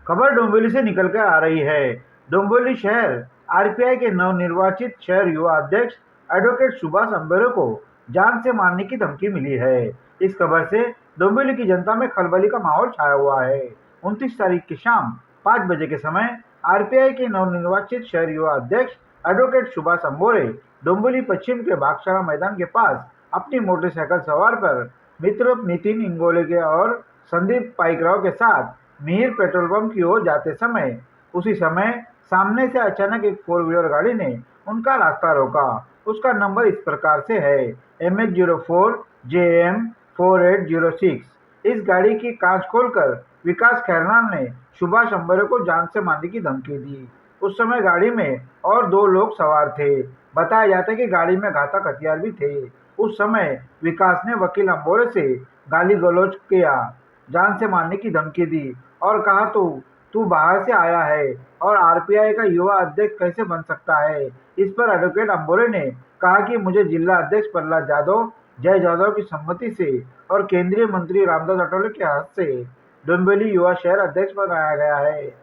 खबर डोंबिवली से निकल कर आ रही है। डोंबिवली शहर आरपीआई के नवनिर्वाचित शहर युवा अध्यक्ष एडवोकेट सुभाष अंबेरे को जान से मारने की धमकी मिली है। इस खबर से डोंबिवली की जनता में खलबली का माहौल छाया हुआ है। 29 तारीख की शाम 5 बजे के समय आरपीआई के नवनिर्वाचित शहर युवा अध्यक्ष एडवोकेट सुभाष अंबोरे डोंबिवली पश्चिम के बागशाला मैदान के पास अपनी मोटरसाइकिल सवार पर मित्र नितिन इंगोले के और संदीप पाइकराव के साथ मिहिर पेट्रोल पंप की ओर जाते समय उसी समय सामने से अचानक एक 4 व्हीलर गाड़ी ने उनका रास्ता रोका। उसका नंबर इस प्रकार से है MH04JM4806। इस गाड़ी की कांच खोलकर विकास खैरनार ने सुभाष अंबेरे को जान से मारने की धमकी दी। उस समय गाड़ी में और 2 लोग सवार थे। बताया जाता है कि गाड़ी में घातक हथियार भी थे। उस समय विकास ने वकील अंबोरे से गाली गलौज किया, जान से मारने की धमकी दी और कहा तू तू बाहर से आया है और आरपीआई का युवा अध्यक्ष कैसे बन सकता है। इस पर एडवोकेट अंबोरे ने कहा कि मुझे जिला अध्यक्ष प्रहलाद यादव, जय यादव की सम्मति से और केंद्रीय मंत्री रामदास अठौले के हाथ से डोंबिवली युवा शहर अध्यक्ष बनाया गया है।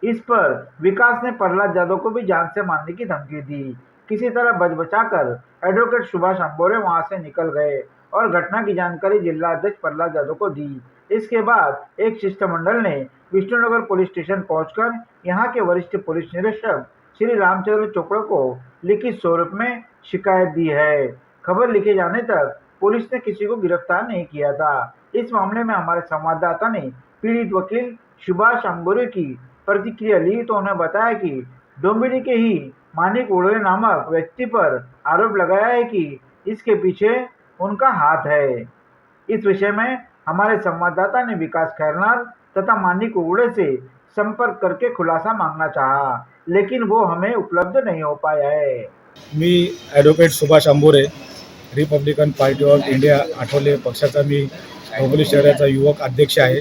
इस पर विकास ने प्रहलाद यादव को भी जान से मारने की धमकी दी। किसी तरह बच बचाकर एडवोकेट सुभाष अंबोरे वहां से निकल गए और घटना की जानकारी जिला अध्यक्ष प्रहलाद यादव को दी। इसके बाद एक शिष्टमंडल ने विष्णुनगर पुलिस स्टेशन पहुंचकर यहां के वरिष्ठ पुलिस निरीक्षक श्री रामचंद्र चोपड़ा को लिखित स्वरूप में शिकायत दी है। खबर लिखे जाने तक पुलिस ने किसी को गिरफ्तार नहीं किया था। इस मामले में हमारे संवाददाता ने पीड़ित वकील सुभाष अंबोरे की प्रतिक्रिया ली तो उन्हें बताया कि डोंबिवली के ही मानिक उड़े नामक व्यक्ति पर आरोप लगाया है कि इसके पीछे उनका हाथ है। इस विषय में हमारे संवाददाता ने विकास खैरनार तथा मानिक उगड़े से संपर्क करके खुलासा मांगना चाहा, लेकिन वो हमें उपलब्ध नहीं हो पाया है। मी advocate Subhash Ambore, Republican Party of India Athawale पक्षाचा मी डोंबिवली शहराचा युवक अध्यक्ष आहे।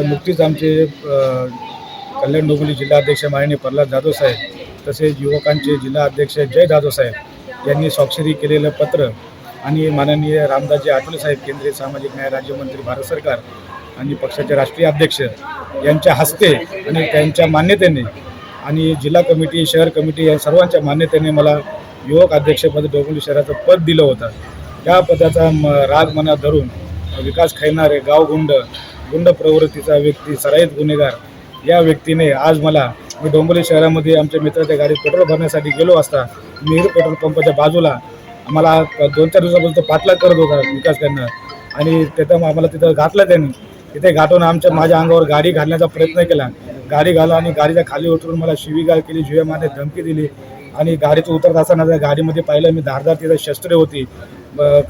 नुकतीच आमचे कल्याण डोंबिवली जिल्हाध्यक्ष माननीय प्रल्हाद जाधव साहेब तसेच युवकांचे जिल्हा अध्यक्ष जय जाधव साहेब यांनी स्वाक्षरी केलेलं पत्र आणि माननीय रामदासजी आठवले साहेब केंद्रीय सामाजिक न्याय राज्यमंत्री भारत सरकार आणि पक्षाचे राष्ट्रीय अध्यक्ष यांच्या हस्ते आणि त्यांच्या मान्यतेने आणि जिल्हा कमिटी शहर कमिटी या सर्वांच्या मान्यतेने मला युवक अध्यक्षपद डोंबिवली शहराचं पद दिलं होतं। त्या पदाचा राग मनात धरून विकास खैरनार गुंड प्रवृत्तीचा व्यक्ती, सराईत गुन्हेगार या व्यक्तीने आज मला मी डोंबिवली शहरामध्ये आमच्या मित्राच्या गाडीत पेट्रोल भरण्यासाठी गेलो असता मिहिर पेट्रोल पंपाच्या बाजूला आम्हाला 2-4 दिवसापासून पाठलाग करत होता विकास खैरनार आणि तिथं आम्हाला तिथं घातलं त्यांनी। तिथे घाटून माझ्या अंगावर गाडी घालण्याचा प्रयत्न केला। गाडी घाला आणि गाडीच्या खाली उतरून मला शिवीगाळ केली, जीवे मारण्याची धमकी दिली आणि गाडीतून उतरत असताना त्या गाडीमध्ये पाहिलं मी धारदार तिथं शस्त्रे होती,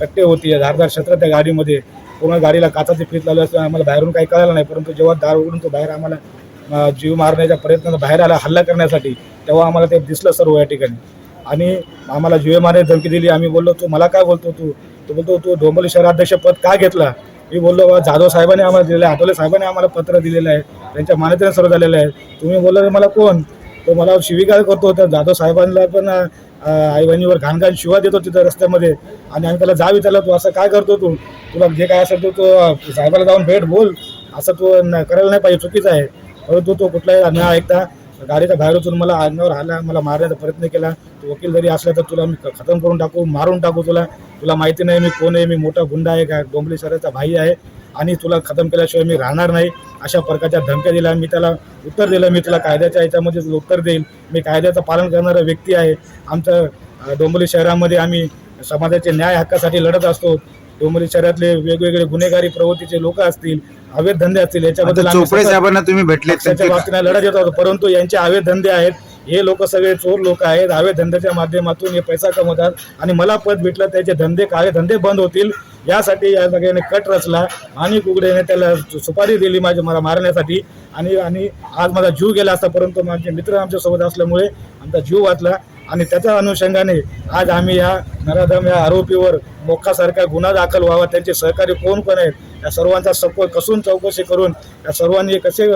कट्टे होती, धारदार शस्त्र त्या गाडीमध्ये। पूर्ण गाडीला काचाची फीत लावली असताना आम्हाला बाहेरून काही कळालं नाही, परंतु जेव्हा दार उघडून तो बाहेर आम्हाला जीव मारण्याच्या प्रयत्नात बाहेर आला हल्ला करण्यासाठी, तेव्हा आम्हाला ते दिसलं सर्व या ठिकाणी आणि आम्हाला जीवे मारण्याची धमकी दिली। आम्ही बोललो तू मला काय बोलतो, तू बोलतो तू डोंबिवली शहराध्यक्षपद का घेतला। मी बोललो जाधव साहेबांनी आम्हाला दिलेलं आहे, आठवले साहेबांनी आम्हाला पत्र दिलेलं आहे, त्यांच्या मान्यतेने सर्व झालेलं आहे। तुम्ही बोललो मला कोण, तो मला शिवीगाळ करतो होता। जाधव साहेबांना पण आई बहिणीवर घाणघाण शिवा देतो तिथं रस्त्यामध्ये आणि आम्ही त्याला जा विचारलं तू असं काय करतो, तुला जे काय असेल तो साहेबाला जाऊन भेट बोल, असं तू करायला नाही पाहिजे, चुकीचं आहे। परंतु तो कुठलाही न ऐकता गाडीच्या बाहेर उतरून मला अंगावर आला, मला मारण्याचा प्रयत्न केला। तो वकील जरी असला तर तुला मी खतम करून टाकू, मारून टाकू, तुला माहिती नाही मी कोण आहे, मी मोठा गुंडा आहे का, डोंबिवली शहराचा भाई आहे आणि तुला खतम केल्याशिवाय मी राहणार नाही, अशा प्रकारच्या धमक्या दिल्या। मी त्याला उत्तर दिलं मी तुला कायद्याच्या ह्याच्यामध्ये उत्तर देईल, मी कायद्याचं पालन करणारा व्यक्ती आहे। आमचं डोंबिवली शहरामध्ये आम्ही समाजाच्या न्याय हक्कासाठी लढत असतो। डोंबिवली शहरातले वेगवेगळे गुन्हेगारी प्रवृत्तीचे लोक असतील, अवैध धंदे असतील, याच्याबद्दल साहेबांना तुम्ही भेटले त्याच्या बाबतीत लढत येत होतो, परंतु यांचे अवैध धंदे आहेत। हे लोक सगळे चोर लोक आहेत, अवैध धंद्याच्या माध्यमातून हे पैसा कमवतात आणि मला पद भेटलं त्याचे धंदे काळे धंदे बंद होतील यासाठी या सगळ्याने कट रचला आणि कुगडेने त्याला सुपारी दिली मला मारण्यासाठी आणि आज माझा जीव गेला असता, परंतु माझे मित्र आमच्यासोबत असल्यामुळे आमचा जीव वाचला आणि त्याच्या अनुषंगाने आज आम्ही या नराधम या आरोपीवर मोक्खासारखा गुन्हा दाखल व्हावा, त्यांचे सहकारी कोण आहेत या सर्वांचा सखोल कसून चौकशी करून या सर्वांनी कसे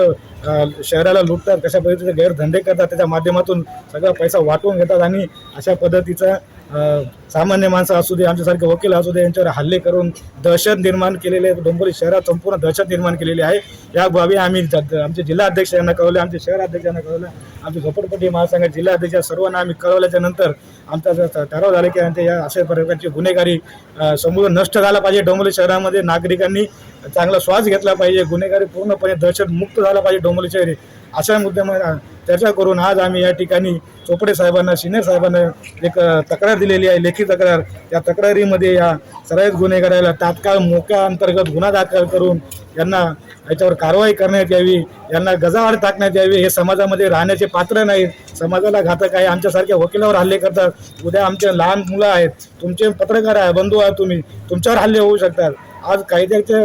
शहराला लुटतात, कशा पद्धतीचे गैरधंदे करतात, त्याच्या माध्यमातून सगळा पैसा वाटून घेतात आणि अशा पद्धतीचा सामान्य माणसं असू दे, आमच्यासारखे वकील असू दे, यांच्यावर हल्ले करून दहशत निर्माण केलेले, डोंबिवली शहरात संपूर्ण दहशत निर्माण केलेली आहे. या बाबी आम्ही आमचे जिल्हाध्यक्ष यांना कळवले, आमचे शहराध्यक्षांना कळवलं, आमचे झोपडपट्टी महासंघात जिल्हाध्यक्ष सर्वांना आम्ही कळवल्याच्या नंतर आमचा ठराव झाला की यांचे या अशा प्रकारची गुन्हेगारी समूळ नष्ट झाला पाहिजे. डोंबिवली शहरामध्ये नागरिकांनी चांगला श्वास घेतला पाहिजे, गुन्हेगारी पूर्णपणे दहशत मुक्त झाला पाहिजे डोंबिवली शहरी. अशा मुद्द्यावर चर्चा करून आज आम्ही या ठिकाणी चोपडे साहेबांना, सिनियर साहेबांना एक तक्रार दिलेली आहे, लेखी तक्रार. या तक्रारीमध्ये या सराईत गुन्हेगाराला तात्काळ मोक्या अंतर्गत गुन्हा दाखल करून यांना याच्यावर कारवाई करण्यात यावी, यांना गजाआड टाकण्यात यावी. हे समाजामध्ये राहण्याचे पात्र नाहीत, समाजाला घातक आहे. आमच्यासारख्या वकिलावर हल्ले करतात. उद्या आमचे लहान मुलं आहेत, तुमचे पत्रकार आहे, बंधू आहात, तुम्ही तुमच्यावर हल्ले होऊ शकतात. आज कायद्याचे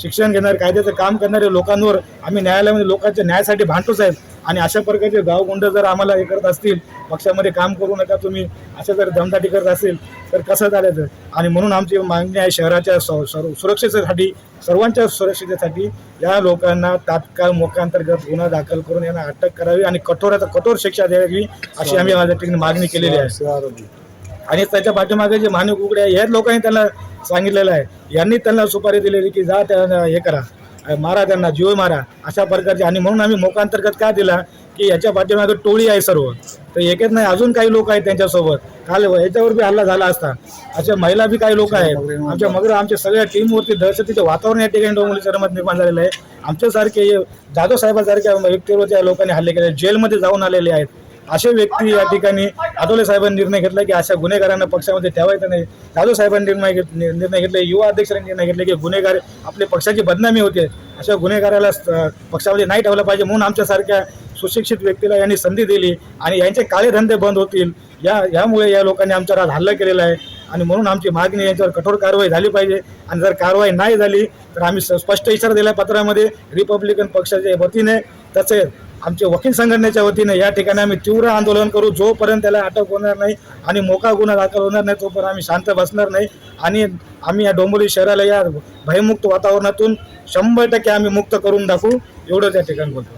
शिक्षण घेणारे, कायद्याचं काम करणारे लोकांवर आम्ही न्यायालयामध्ये लोकांच्या न्यायासाठी भांडतोच आहेत. आणि अशा प्रकारचे गावगुंड जर आम्हाला हे करत असतील, पक्षामध्ये काम करू नका तुम्ही, असं जर दमदाटी करत असेल तर कसं चालायचं. आणि म्हणून आमची मागणी आहे शहराच्या सुरक्षेसाठी, सर्वांच्या सुरक्षितेसाठी या लोकांना तात्काळ मोक्याअंतर्गत गुन्हा दाखल करून यांना अटक करावी आणि कठोरात कठोर शिक्षा द्यावी, अशी आम्ही माझ्या ठिकाणी मागणी केलेली आहे. आणि त्याच्या पाठीमागे जे मानव कुकडे आहे, याच लोकांनी त्यांना सांगितलेलं आहे, यांनी त्यांना सुपारी दिलेली की जा त्यांना हे करा, मारा, त्यांना जीव मारा, अशा प्रकारचे. आणि म्हणून आम्ही मोक्याअंतर्गत का दिला की याच्या पाठीमागे टोळी आहे सर्व, तर एकच नाही अजून काही लोक आहेत त्यांच्यासोबत. काल याच्यावर बी हल्ला झाला असता. अशा महिला बी काही लोक आहेत आमच्या सगळ्या टीमवरती दहशतीचे वातावरण या ठिकाणी डोंबिवली शहरामध्ये निर्माण झालेलं आहे. आमच्यासारखे जाधव साहेबांसारख्या व्यक्तीवर त्या लोकांनी हल्ले केले, जेलमध्ये जाऊन आलेले आहेत. असे व्यक्ती या ठिकाणी आठवले साहेबांनी निर्णय घेतला की अशा गुन्हेगारांना पक्षामध्ये ठेवायचं नाही. जाधव साहेबांनी निर्णय घेतले, युवा अध्यक्षांनी निर्णय घेतले की गुन्हेगार आपल्या पक्षाची बदनामी होते, अशा गुन्हेगाराला पक्षामध्ये नाही ठेवलं पाहिजे. म्हणून आमच्यासारख्या सुशिक्षित व्यक्तीला यांनी संधी दिली आणि यांचे काळे धंदे बंद होतील. यामुळे या लोकांनी आमच्यावर आज हल्ला केलेला आहे. आणि म्हणून आमची मागणी याच्यावर कठोर कारवाई झाली पाहिजे. आणि जर कारवाई नाही झाली तर आम्ही स्पष्ट इशारा दिला पत्रामध्ये रिपब्लिकन पक्षाच्या वतीने, तसेच आमच्या वकील संघटनेच्या वतीने या ठिकाणी आम्ही तीव्र आंदोलन करू. जोपर्यंत त्याला अटक होणार नाही आणि मोका गुन्हा दाखल होणार नाही तोपर्यंत आम्ही शांत बसणार नाही. आणि आम्ही या डोंबिवली शहराला या भयमुक्त वातावरणातून 100% आम्ही मुक्त करून दाखवू, एवढंच या ठिकाणी बोलतो.